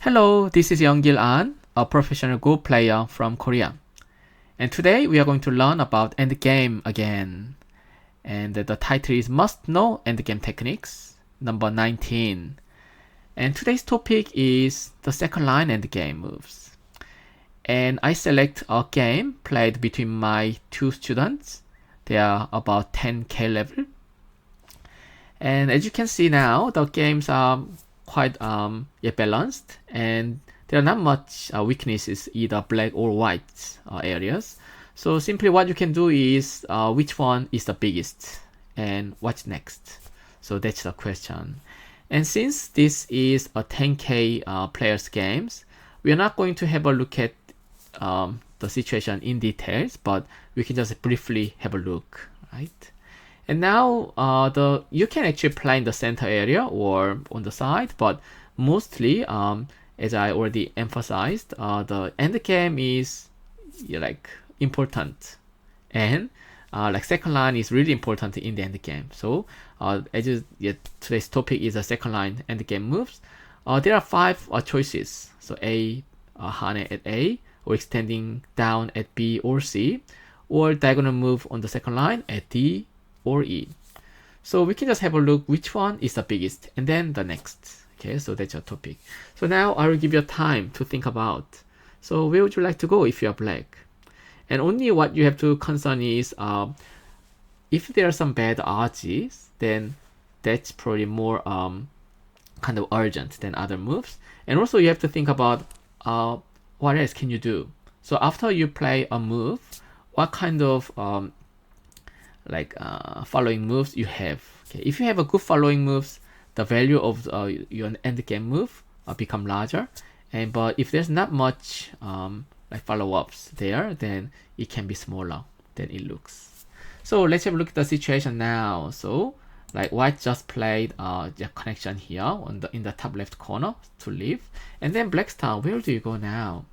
Hello, this is Young-gil An, a professional Go player from Korea. And today we are going to learn about Endgame again. And the title is Must Know Endgame Techniques, number 19. And today's topic is the second line Endgame moves. And I select a game played between my two students. They are about 10k level. And as you can see now, the games are quite balanced, and there are not much weaknesses, either black or white areas. So simply what you can do is which one is the biggest and what's next. So that's the question. And since this is a 10k players games, we are not going to have a look at the situation in details, but we can just briefly have a look, right? And now you can actually play in the center area or on the side, but mostly, as I already emphasized, the end game is like important, and like second line is really important in the end game. So today's topic is a second line end game moves. There are 5 choices. So A, Hane at A, or extending down at B or C, or diagonal move on the second line at D or E. So we can just have a look which one is the biggest and then the next. Okay, so that's your topic. So now I will give you time to think about. So where would you like to go if you are black? And only what you have to concern is if there are some bad odds, then that's probably more kind of urgent than other moves. And also you have to think about what else can you do. So after you play a move, what kind of following moves you have. Okay, if you have a good following moves, the value of your end game move become larger. But if there's not much follow-ups there, then it can be smaller than it looks. So let's have a look at the situation now. So like white just played the connection here in the top left corner to leave, and then black's turn. Where do you go now?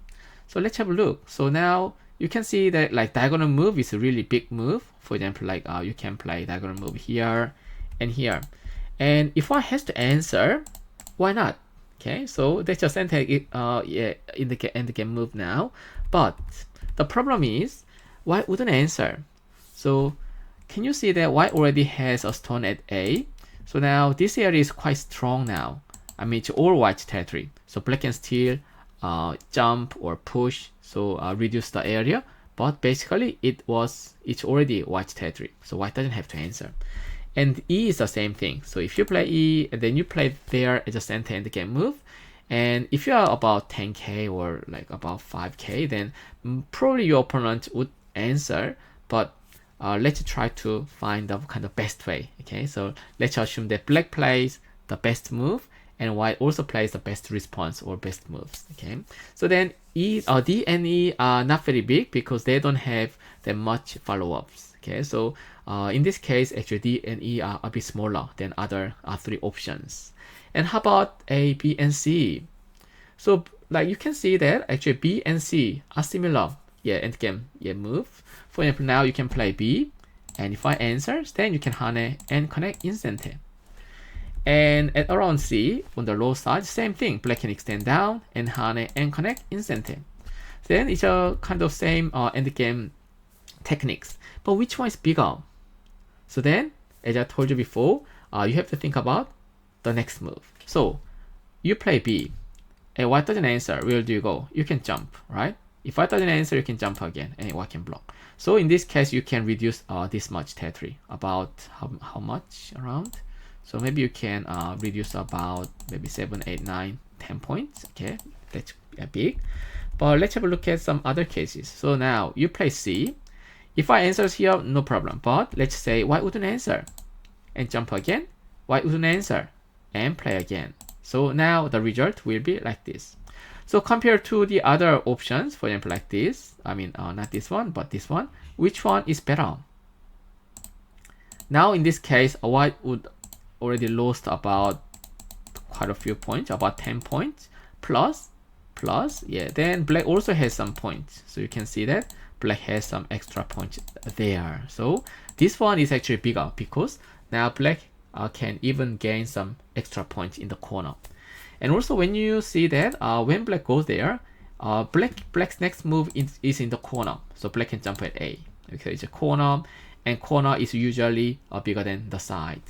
So let's have a look. So now you can see that like diagonal move is a really big move. For example, like you can play diagonal move here and here. And if one has to answer, why not? Okay, so that's just enter in the end game move now. But the problem is white wouldn't answer. So can you see that white already has a stone at A? So now this area is quite strong now. I mean, it's all white territory. So black can still jump or push, so reduce the area, but basically it's already white territory, so white doesn't have to answer. And E is the same thing. So if you play E and then you play there as a center end game move, and if you are about 10k or like about 5k, then probably your opponent would answer. But let's try to find the kind of best way. Okay, so let's assume that black plays the best move and white also plays the best response or best moves. Okay, so then D and E are not very big because they don't have that much follow-ups. Okay, so in this case, actually D and E are a bit smaller than other 3 options. And how about A, B, and C? So like you can see that actually B and C are similar. Endgame move. For example, now you can play B, and if I answers, then you can Hane and connect instantly. And at around C, on the low side, same thing. Black can extend down and Hane and connect instantly. Then it's a kind of same endgame techniques. But which one is bigger? So then, as I told you before, you have to think about the next move. So you play B, and white doesn't answer. Where do you go? You can jump, right? If white doesn't answer, you can jump again, and white can block. So in this case, you can reduce this much territory. About how much around? So maybe you can reduce about maybe 7, 8, 9, 10 points. Okay, that's big. But let's have a look at some other cases. So now you play C. If I answers here, no problem. But let's say white wouldn't answer and jump again. White wouldn't answer and play again. So now the result will be like this. So compared to the other options, for example, like this, I mean, not this one, but this one, which one is better? Now in this case, white would already lost about quite a few points, about 10 points plus, then black also has some points. So you can see that black has some extra points there. So this one is actually bigger because now black can even gain some extra points in the corner. And also when you see that when black goes there, black's next move is in the corner, so black can jump at A. Okay, it's a corner, and corner is usually bigger than the side.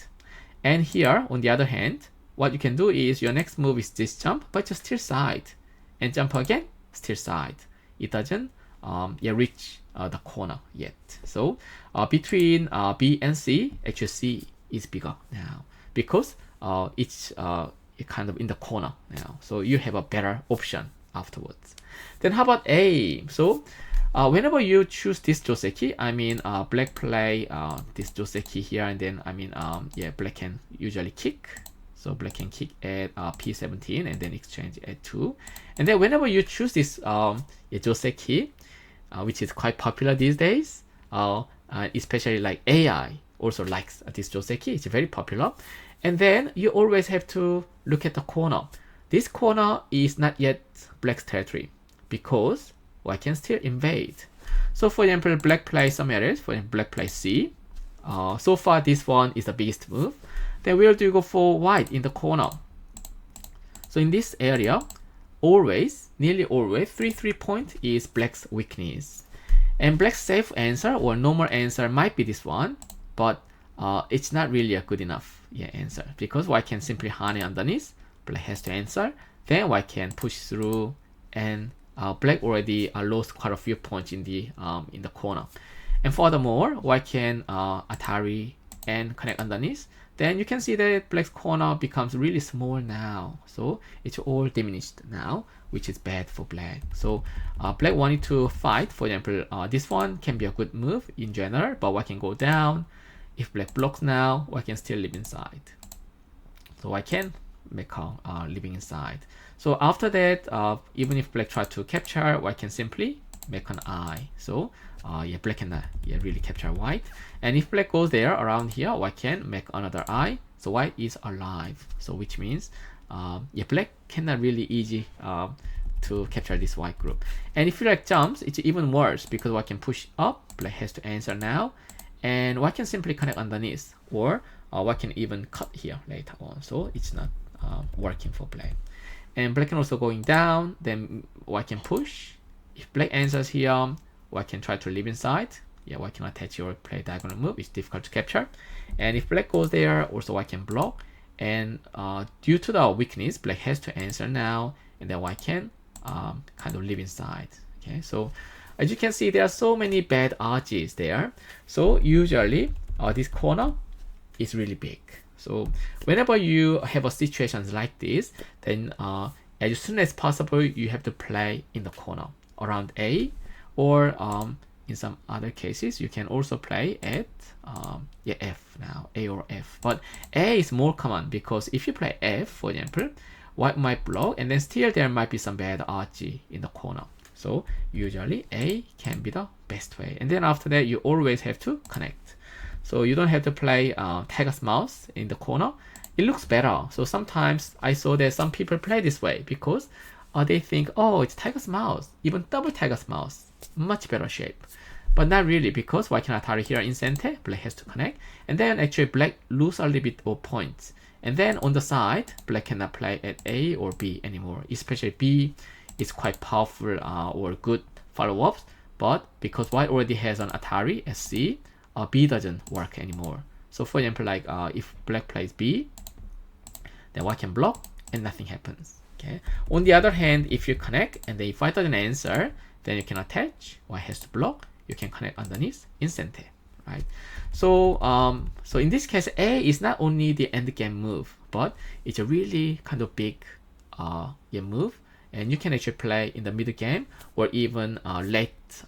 And here, on the other hand, what you can do is your next move is this jump, but just still side, and jump again, still side. It doesn't reach the corner yet. So between B and C, actually C is bigger now because it's kind of in the corner now. So you have a better option afterwards. Then how about A? So whenever you choose this joseki, I mean black play this joseki here, and then I mean black can usually kick. So black can kick at P17 and then exchange at 2. And then whenever you choose this joseki, which is quite popular these days, especially like AI also likes this joseki, it's very popular. And then you always have to look at the corner. This corner is not yet black's territory because white can still invade. So for example, black plays some areas, for example, black plays C. So far this one is the biggest move. Then where do you go for white in the corner? So in this area, always, nearly always, 3 point is black's weakness. And black's safe answer or normal answer might be this one, but it's not really a good enough answer because white can simply hane underneath, black has to answer, then white can push through, and black already lost quite a few points in the corner. And furthermore, white can Atari and connect underneath. Then you can see that black's corner becomes really small now. So it's all diminished now, which is bad for black. So black wanted to fight. For example, this one can be a good move in general, but white can go down. If black blocks now, white can still live inside. So white can make her living inside. So after that, even if black tries to capture, white can simply make an eye. So black can really capture white. And if black goes there around here, white can make another eye. So white is alive. So which means black cannot really easy to capture this white group. And if black jumps, it's even worse because white can push up. Black has to answer now, and white can simply connect underneath, or white can even cut here later on. So it's not working for black. And black can also going down. Then white can push. If black answers here, white can try to live inside. White can attach or play diagonal move. It's difficult to capture. And if black goes there, also white can block. And due to the weakness, black has to answer now, and then white can kind of live inside. Okay, so as you can see, there are so many bad arches there. So usually this corner is really big. So whenever you have a situation like this, then as soon as possible, you have to play in the corner around A, or in some other cases, you can also play at F now, A or F. But A is more common because if you play F, for example, white might block, and then still there might be some bad archie in the corner. So usually A can be the best way. And then after that, you always have to connect. So you don't have to play Tiger's Mouse in the corner. It looks better. So sometimes I saw that some people play this way because they think, oh, it's Tiger's Mouse, even double Tiger's Mouse, much better shape. But not really, because white can Atari here in center, black has to connect, and then actually black lose a little bit of points. And then on the side, black cannot play at A or B anymore, especially B is quite powerful or good follow-ups, but because white already has an Atari at C, B doesn't work anymore. So for example, like if black plays B, then white can block and nothing happens. Okay. On the other hand, if you connect and then if white doesn't answer, then you can attach, white has to block, you can connect underneath in center, right? So so in this case, A is not only the end game move, but it's a really kind of big move, and you can actually play in the middle game or even late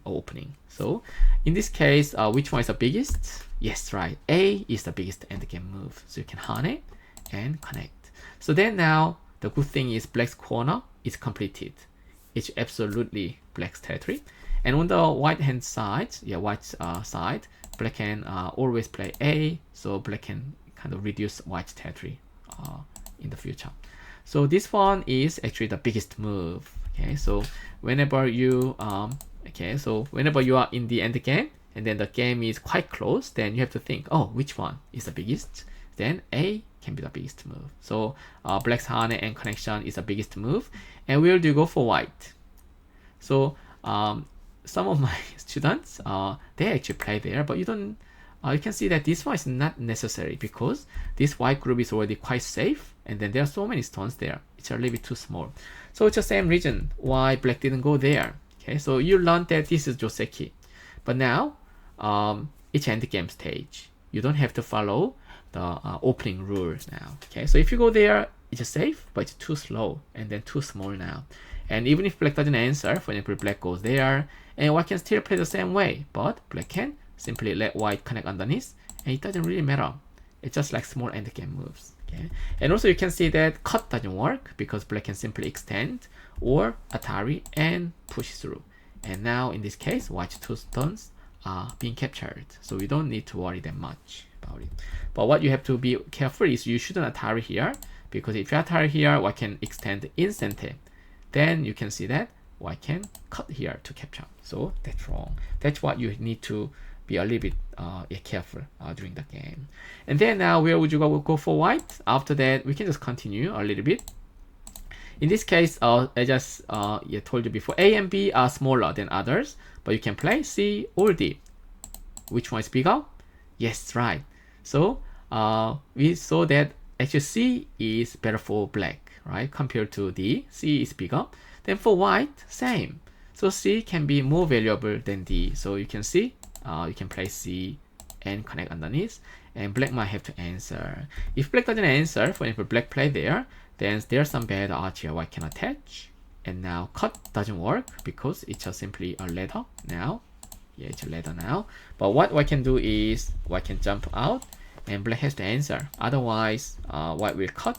opening. So in this case, which one is the biggest? Yes, right, A is the biggest end game move. So you can hane and connect. So then now the good thing is black's corner is completed. It's absolutely black's territory. And on the white hand side, white's side, black can always play A, so black can kind of reduce white's territory in the future. So this one is actually the biggest move. Okay, so whenever you whenever you are in the end game and then the game is quite close, then you have to think, oh, which one is the biggest? Then A can be the biggest move. So black's Hane and connection is the biggest move. And where do you go for white? So some of my students, they actually play there, but you don't. You can see that this one is not necessary because this white group is already quite safe, and then there are so many stones there. It's a little bit too small. So it's the same reason why black didn't go there. Okay, so you learned that this is Joseki, but now it's endgame stage. You don't have to follow the opening rules now. Okay, so if you go there, it's safe, but it's too slow and then too small now. And even if black doesn't answer, for example, black goes there, and white can still play the same way, but black can simply let white connect underneath, and it doesn't really matter. It's just like small endgame moves. Okay, and also you can see that cut doesn't work because black can simply extend or Atari and push through. And now in this case, white's two stones are being captured, so we don't need to worry that much about it. But what you have to be careful is you shouldn't Atari here, because if you Atari here, white can extend instantly. Then you can see that white can cut here to capture. So that's wrong. That's what you need to be a little bit careful during the game. And then now where would you go for white? After that, we can just continue a little bit. In this case, I just told you before, A and B are smaller than others, but you can play C or D. Which one is bigger? Yes, right. So we saw that actually C is better for black, right? Compared to D, C is bigger. Then for white, same. So C can be more valuable than D. So you can see, you can play C and connect underneath, and black might have to answer. If black doesn't answer, for example, black play there, then there's some bad art here. White can attach, and now cut doesn't work because it's just simply a ladder now. Yeah, it's a ladder now. But what white can do is white can jump out, and black has to answer. Otherwise, white will cut,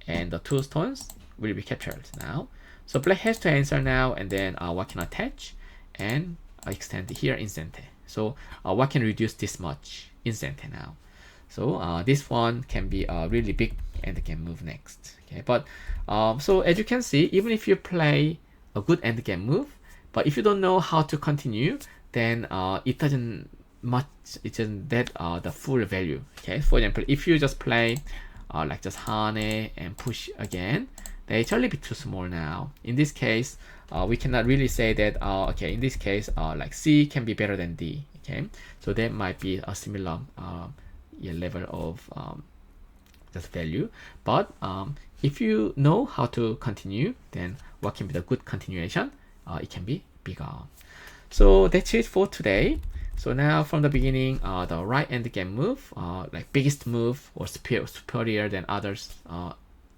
and the two stones will be captured now. So black has to answer now, and then white can attach and extend here instantly. So white can reduce this much instantly now. So this one can be a really big endgame move next. Okay, but so as you can see, even if you play a good endgame move, but if you don't know how to continue, then it doesn't that the full value. Okay, for example, if you just play like just Hane and push again, then it's a little bit too small now. In this case, we cannot really say that okay, in this case like C can be better than D. Okay, so that might be a similar level of just value. But if you know how to continue, then what can be the good continuation? It can be bigger. So that's it for today. So now from the beginning, the right endgame move, like biggest move or superior than others,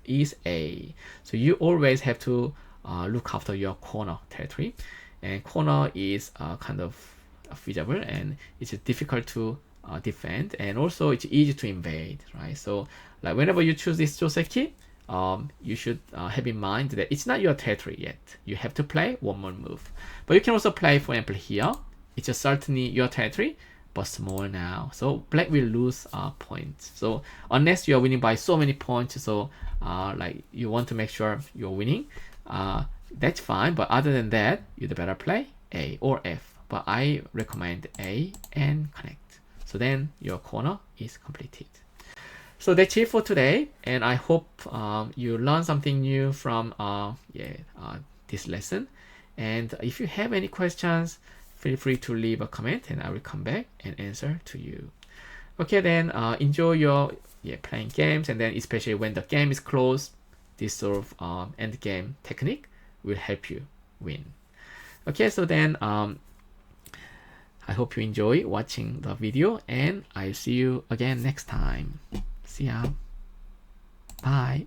is A. So you always have to look after your corner territory, and corner is kind of feasible, and it's difficult to defend, and also it's easy to invade, right? So like whenever you choose this Joseki, you should have in mind that it's not your territory yet. You have to play one more move. But you can also play, for example, here. It's just certainly your territory, but small now. So black will lose points. So unless you are winning by so many points, so like you want to make sure you're winning, that's fine. But other than that, you'd better play A or F. But I recommend A and connect. So then your corner is completed. So that's it for today, and I hope you learned something new from this lesson. And if you have any questions, feel free to leave a comment, and I will come back and answer to you. Okay, then enjoy your playing games, and then especially when the game is closed, this sort of end game technique will help you win. Okay, so then I hope you enjoy watching the video, and I'll see you again next time. See ya. Bye.